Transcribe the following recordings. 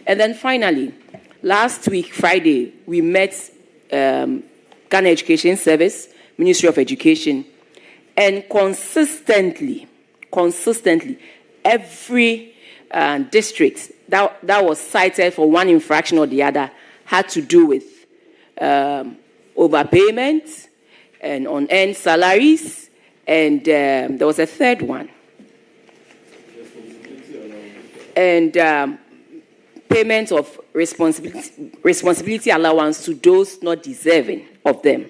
And then finally, last week, Friday, we met Ghana Education Service, Ministry of Education, and consistently, every district that was cited for one infraction or the other had to do with overpayment and unearned salaries, and there was a third one. And payment of responsibility allowance to those not deserving of them.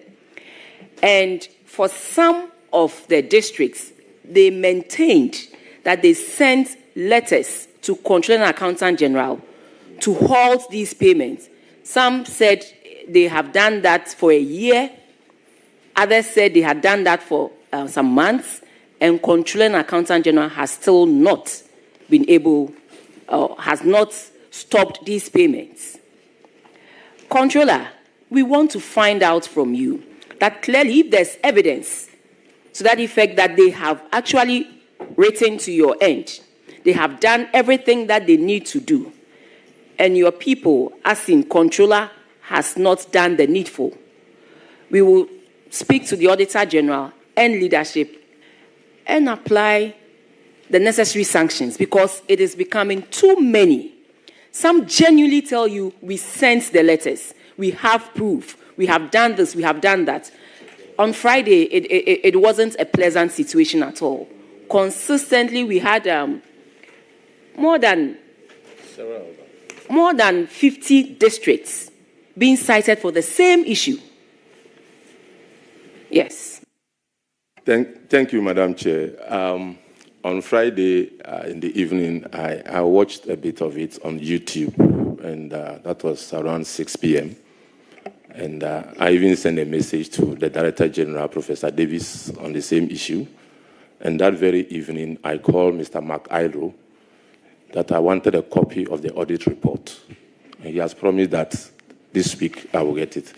And for some of the districts, they maintained that they sent letters to Controller and Accountant General to halt these payments. Some said they have done that for a year. Others said they had done that for some months. And Controller and Accountant General has still not been able, has not stopped these payments. Controller, we want to find out from you that clearly if there's evidence to that effect that they have actually written to your end, they have done everything that they need to do, and your people, as in Controller, has not done the needful, we will speak to the Auditor General and leadership and apply the necessary sanctions, because it is becoming too many. Some genuinely tell you, we sent the letters, we have proof, we have done this, we have done that. On Friday, it wasn't a pleasant situation at all. Consistently, we had more than 50 districts being cited for the same issue. Yes. Thank you, Madam Chair. On Friday in the evening, I watched a bit of it on YouTube, and that was around 6 p.m. And I even sent a message to the Director General, Professor Davis, on the same issue. And that very evening, I called Mr. Mark Ilo that I wanted a copy of the audit report. And he has promised that this week I will get it.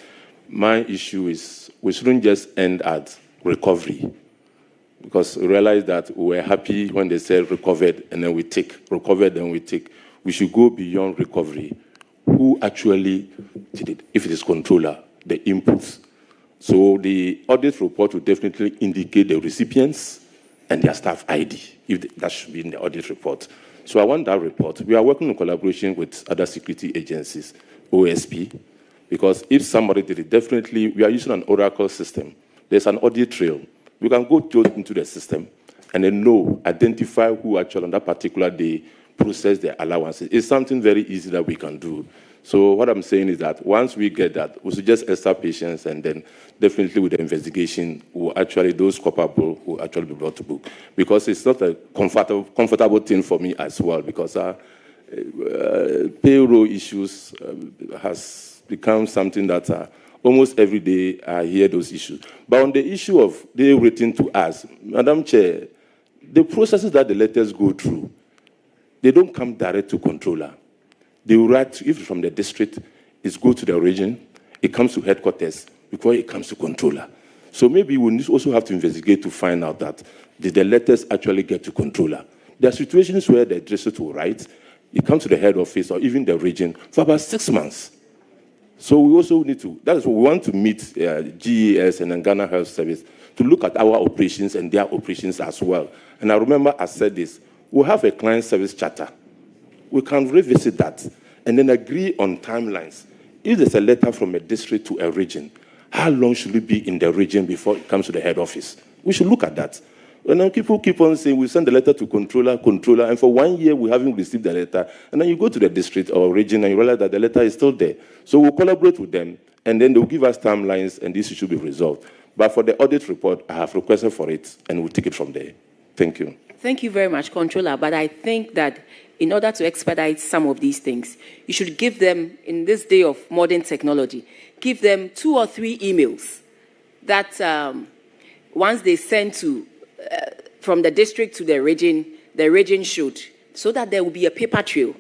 My issue is we shouldn't just end at recovery, because we realized that we were happy when they said recovered and then we take, recovered and we take. We should go beyond recovery. Who actually did it? If it is controller, the inputs. So the audit report will definitely indicate the recipients and their staff ID, if that should be in the audit report. So I want that report. We are working in collaboration with other security agencies, OSP, because if somebody did it, definitely we are using an Oracle system. There's an audit trail. We can go into the system and then identify who actually on that particular day processed their allowances. It's something very easy that we can do. So what I'm saying is that once we get that, we should just extra patience, and then definitely with the investigation, those culpable will actually be brought to book. Because it's not a comfortable thing for me as well, because payroll issues has become something that almost every day I hear those issues. But on the issue of they written to us, Madam Chair, the processes that the letters go through, they don't come direct to controller. They write, if from the district, it goes to the region, it comes to headquarters before it comes to controller. So maybe we also have to investigate to find out that did the letters actually get to controller. There are situations where the district will write, it comes to the head office or even the region for about 6 months. So we also need to, that is what we want to meet GES and Ghana Health Service to look at our operations and their operations as well. And I remember I said this, we have a client service charter. We can revisit that and then agree on timelines. If there's a letter from a district to a region, how long should it be in the region before it comes to the head office? We should look at that. And then people keep on saying, we send the letter to controller, and for 1 year we haven't received the letter. And then you go to the district or region and you realize that the letter is still there. So we'll collaborate with them, and then they'll give us timelines, and this should be resolved. But for the audit report, I have requested for it, and we'll take it from there. Thank you. Thank you very much, Controller. But I think that in order to expedite some of these things, you should give them, in this day of modern technology, give them 2 or 3 emails that once they send to from the district to the region should, so that there will be a paper trail.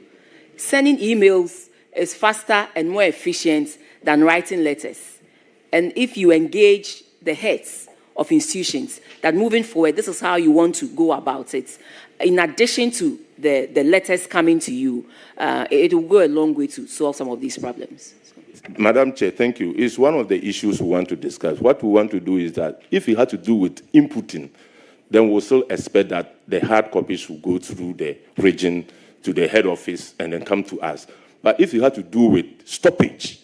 Sending emails is faster and more efficient than writing letters. And if you engage the heads of institutions that moving forward, this is how you want to go about it. In addition to the letters coming to you, it will go a long way to solve some of these problems. Madam Chair, thank you. It's one of the issues we want to discuss. What we want to do is that if it had to do with inputting, then we'll still expect that the hard copies will go through the region to the head office and then come to us. But if it had to do with stoppage,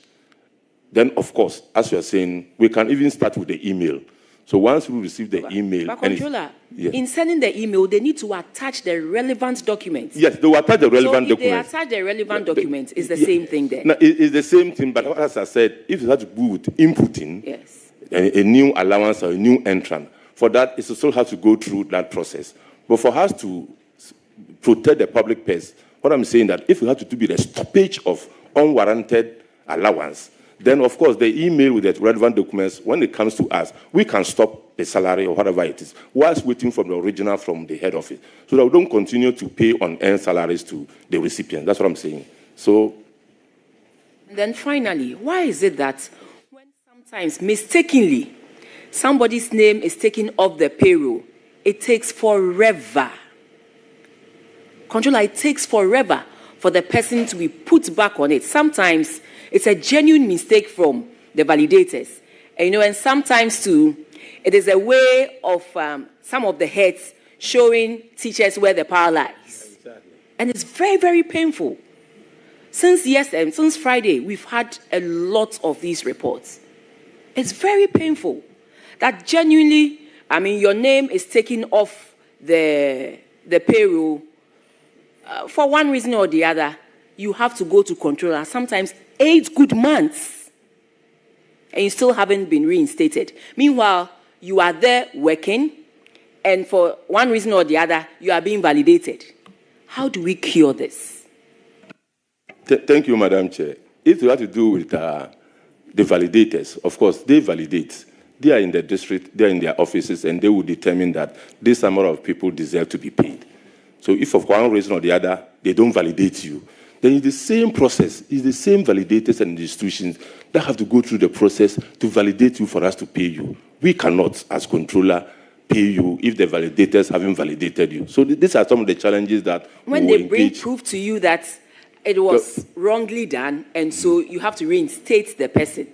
then, of course, as you're saying, we can even start with the email. So once we receive the email... But Controller, in sending the email, they need to attach the relevant documents. Yes, they will attach the relevant documents. So if they attach the relevant documents, it's the same thing there. No, it's the same thing, but as I said, if it has to do with inputting a new allowance or a new entrant, for that, it still has to go through that process. But for us to protect the public purse, what I'm saying that if we have to do with the stoppage of unwarranted allowance, then, of course, the email with the relevant documents, when it comes to us, we can stop the salary or whatever it is, whilst waiting for the original from the head office, so that we don't continue to pay unearned salaries to the recipient. That's what I'm saying. So, and then finally, why is it that when sometimes mistakenly somebody's name is taken off the payroll, it takes forever? Controller, it takes forever for the person to be put back on it. Sometimes it's a genuine mistake from the validators. And sometimes, too, it is a way of some of the heads showing teachers where the power lies. Exactly. And it's very, very painful. Since Friday, we've had a lot of these reports. It's very painful that genuinely, your name is taken off the payroll for one reason or the other. You have to go to controller, sometimes 8 good months, and you still haven't been reinstated. Meanwhile, you are there working, and for one reason or the other, you are being validated. How do we cure this? Thank you, Madam Chair. If you have to do with the validators, of course, they validate. They are in the district, they are in their offices, and they will determine that this number of people deserve to be paid. So if for one reason or the other, they don't validate you, then it's the same process. It's the same validators and institutions that have to go through the process to validate you for us to pay you. We cannot, as controller, pay you if the validators haven't validated you. So these are some of the challenges that when they bring proof to you that it was wrongly done, and so you have to reinstate the person.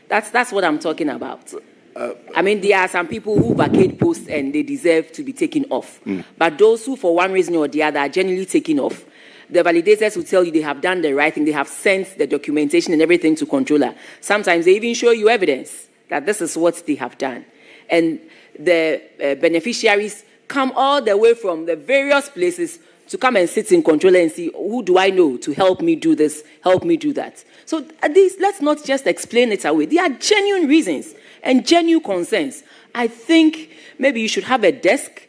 That's what I'm talking about. There are some people who vacate posts and they deserve to be taken off. But those who, for one reason or the other, are genuinely taken off, the validators will tell you they have done the right thing. They have sent the documentation and everything to controller. Sometimes they even show you evidence that this is what they have done. And the beneficiaries come all the way from the various places to come and sit in controller and see, who do I know to help me do this, help me do that. So let's not just explain it away. There are genuine reasons and genuine concerns. I think maybe you should have a desk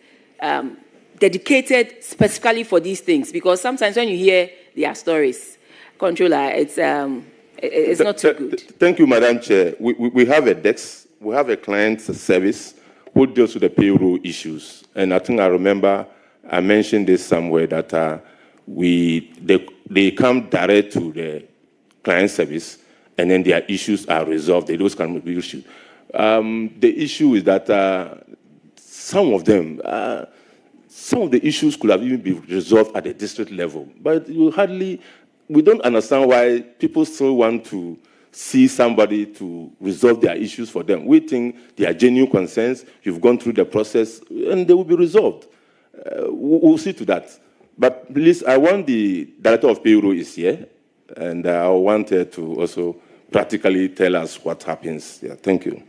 dedicated specifically for these things, because sometimes when you hear their stories, controller, it's not too good. Thank you, Madam Chair. We have a desk, we have a client service who deals with the payroll issues. And I think I remember I mentioned this somewhere that they come direct to the client service, and then their issues are resolved. Those kind of issues. The issue is that some of the issues could have even been resolved at the district level, but we don't understand why people still want to see somebody to resolve their issues for them. We think they are genuine concerns. You've gone through the process, and they will be resolved. We'll see to that. But please, I want the director of payroll is here, and I want her to also practically tell us what happens. Yeah, thank you.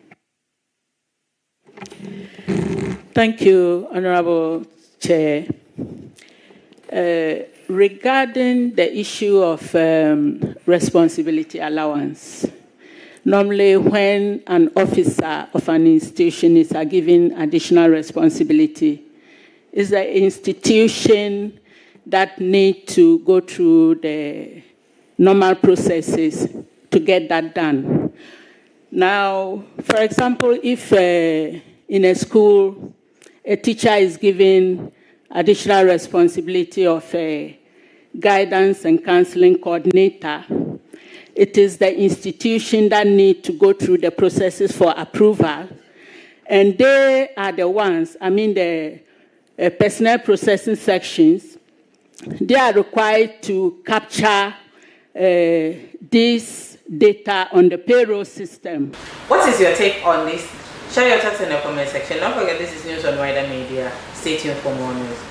Thank you, Honorable Chair. Regarding the issue of responsibility allowance, normally when an officer of an institution is given additional responsibility, it's the institution that need to go through the normal processes to get that done. Now, for example, if in a school a teacher is given additional responsibility of a guidance and counseling coordinator, it is the institution that need to go through the processes for approval And they are the ones, the personnel processing sections, they are required to capture this data on the payroll system. What is your take on this? Share your thoughts in the comment section. Don't forget, this is news on WIDERmedia. Stay tuned for more news.